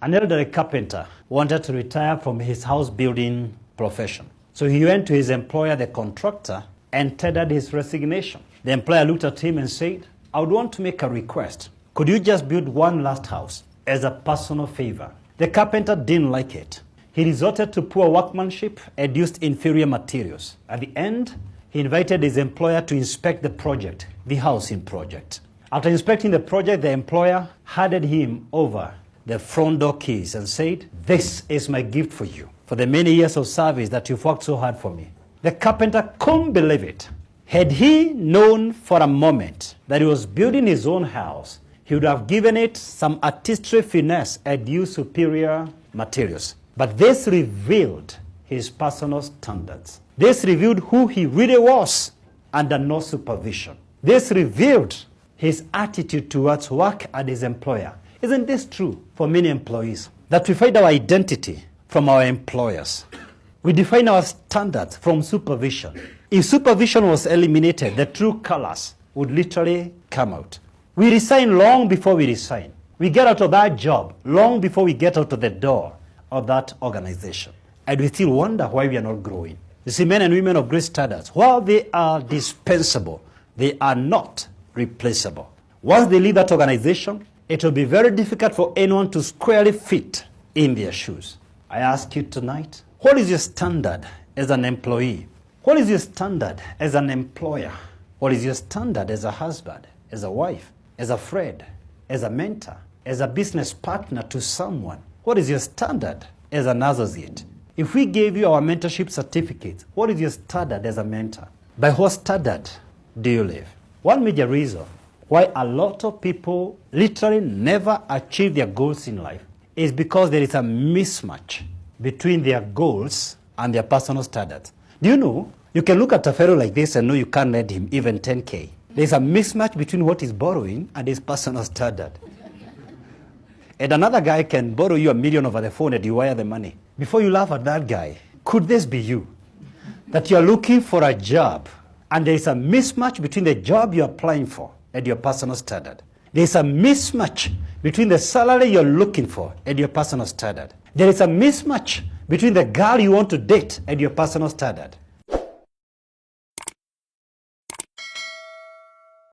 An elderly carpenter wanted to retire from his house building profession. So he went to his employer, the contractor, and tendered his resignation. The employer looked at him and said, I would want to make a request. Could you just build one last house as a personal favor? The carpenter didn't like it. He resorted to poor workmanship and used inferior materials. At the end, he invited his employer to inspect the project, the housing project. After inspecting the project, the employer handed him over the front door keys and said, this is my gift for you, for the many years of service that you've worked so hard for me. The carpenter couldn't believe it. Had he known for a moment that he was building his own house, he would have given it some artistry finesse and used superior materials. But this revealed his personal standards. This revealed who he really was under no supervision. This revealed his attitude towards work and his employer. Isn't this true for many employees? That we find our identity from our employers. We define our standards from supervision. If supervision was eliminated, the true colors would literally come out. We resign long before we resign. We get out of that job long before we get out of the door of that organization. And we still wonder why we are not growing. You see, men and women of great standards, while they are dispensable, they are not replaceable. Once they leave that organization, it will be very difficult for anyone to squarely fit in their shoes. I ask you tonight, what is your standard as an employee? What is your standard as an employer? What is your standard as a husband, as a wife, as a friend, as a mentor, as a business partner to someone? What is your standard as an associate? If we gave you our mentorship certificate, what is your standard as a mentor? By what standard do you live? One major reason why a lot of people literally never achieve their goals in life is because there is a mismatch between their goals and their personal standards. Do you know, you can look at a fellow like this and know you can't lend him even 10K. There's a mismatch between what he's borrowing and his personal standard. And another guy can borrow you $1 million over the phone and you wire the money. Before you laugh at that guy, could this be you? That you're looking for a job and there is a mismatch between the job you're applying for and your personal standard. There is a mismatch between the salary you're looking for and your personal standard. There is a mismatch between the girl you want to date and your personal standard.